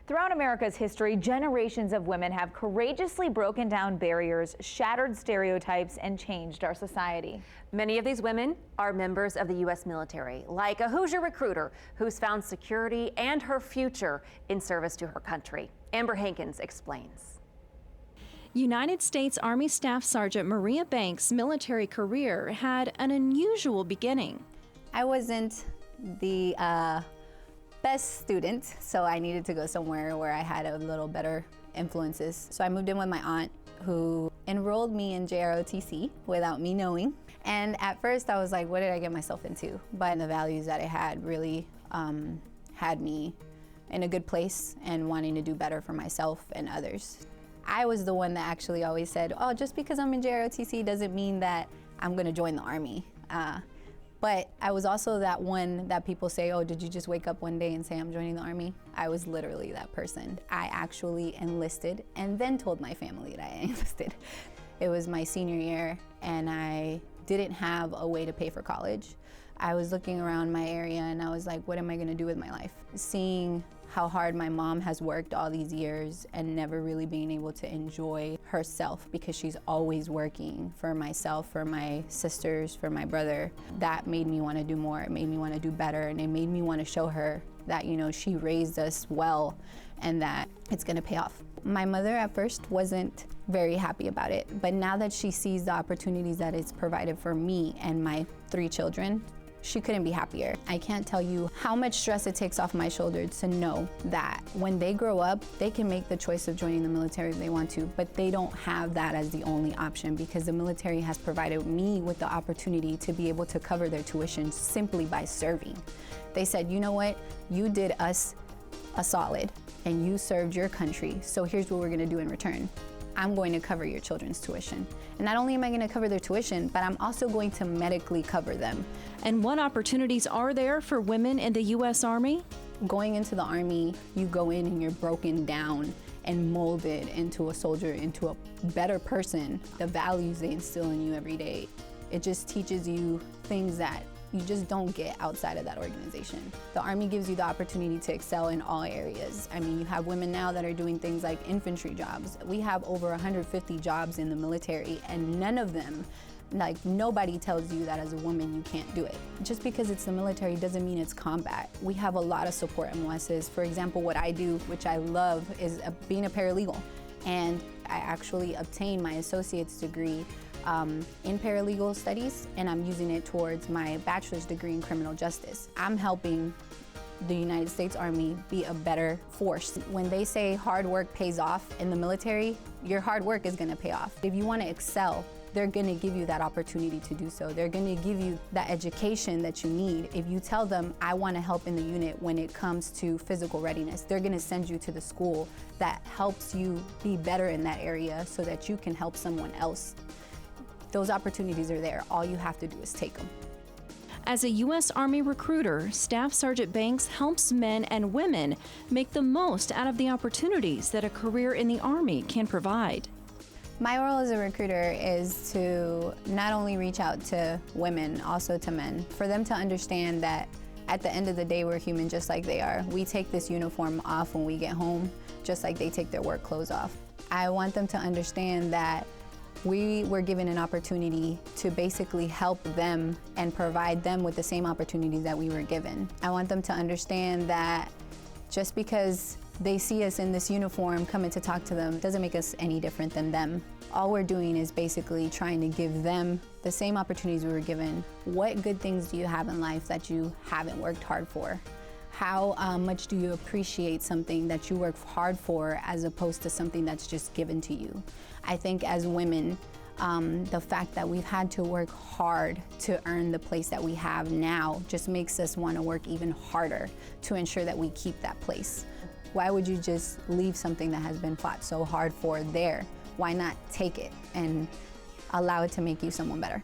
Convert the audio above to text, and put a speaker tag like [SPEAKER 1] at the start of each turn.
[SPEAKER 1] Throughout America's history, generations of women have courageously broken down barriers, shattered stereotypes, and changed our society.
[SPEAKER 2] Many of these women are members of the U.S. military, like a Hoosier recruiter who's found security and her future in service to her country. Amber Hankins explains.
[SPEAKER 3] United States Army Staff Sergeant Maria Banks' military career had an unusual beginning.
[SPEAKER 4] I wasn't the best student, so I needed to go somewhere where I had a little better influences. So I moved in with my aunt, who enrolled me in JROTC without me knowing. And at first I was like, what did I get myself into? But the values that it had really had me in a good place and wanting to do better for myself and others. I was the one that actually always said, oh, just because I'm in JROTC doesn't mean that I'm gonna join the Army. But I was also that one that people say, oh, did you just wake up one day and say I'm joining the Army? I was literally that person. I actually enlisted and then told my family that I enlisted. It was my senior year and I didn't have a way to pay for college. I was looking around my area and I was like, what am I gonna do with my life? Seeing how hard my mom has worked all these years and never really being able to enjoy herself because she's always working for myself, for my sisters, for my brother. That made me want to do more. It made me want to do better, and it made me want to show her that, you know, she raised us well and that it's gonna pay off. My mother at first wasn't very happy about it, but now that she sees the opportunities that it's provided for me and my 3 children, she couldn't be happier. I can't tell you how much stress it takes off my shoulders to know that when they grow up, they can make the choice of joining the military if they want to, but they don't have that as the only option because the military has provided me with the opportunity to be able to cover their tuition simply by serving. They said, you know what, you did us a solid and you served your country, so here's what we're gonna do in return. I'm going to cover your children's tuition. And not only am I going to cover their tuition, but I'm also going to medically cover them.
[SPEAKER 3] And what opportunities are there for women in the U.S. Army?
[SPEAKER 4] Going into the Army, you go in and you're broken down and molded into a soldier, into a better person. The values they instill in you every day. It just teaches you things that you just don't get outside of that organization. The Army gives you the opportunity to excel in all areas. I mean, you have women now that are doing things like infantry jobs. We have over 150 jobs in the military, and none of them, like nobody tells you that as a woman you can't do it. Just because it's the military doesn't mean it's combat. We have a lot of support MOSs. For example, what I do, which I love, is being a paralegal. And I actually obtained my associate's degree in paralegal studies, and I'm using it towards my bachelor's degree in criminal justice. I'm helping the United States Army be a better force. When they say hard work pays off in the military, your hard work is gonna pay off. If you wanna excel, they're gonna give you that opportunity to do so. They're gonna give you that education that you need. If you tell them, I wanna help in the unit when it comes to physical readiness, they're gonna send you to the school that helps you be better in that area so that you can help someone else. Those opportunities are there. All you have to do is take them.
[SPEAKER 3] As a U.S. Army recruiter, Staff Sergeant Banks helps men and women make the most out of the opportunities that a career in the Army can provide.
[SPEAKER 4] My role as a recruiter is to not only reach out to women, also to men, for them to understand that at the end of the day, we're human just like they are. We take this uniform off when we get home, just like they take their work clothes off. I want them to understand that we were given an opportunity to basically help them and provide them with the same opportunities that we were given. I want them to understand that just because they see us in this uniform coming to talk to them doesn't make us any different than them. All we're doing is basically trying to give them the same opportunities we were given. What good things do you have in life that you haven't worked hard for? How much do you appreciate something that you work hard for as opposed to something that's just given to you? I think as women, the fact that we've had to work hard to earn the place that we have now just makes us want to work even harder to ensure that we keep that place. Why would you just leave something that has been fought so hard for there? Why not take it and allow it to make you someone better?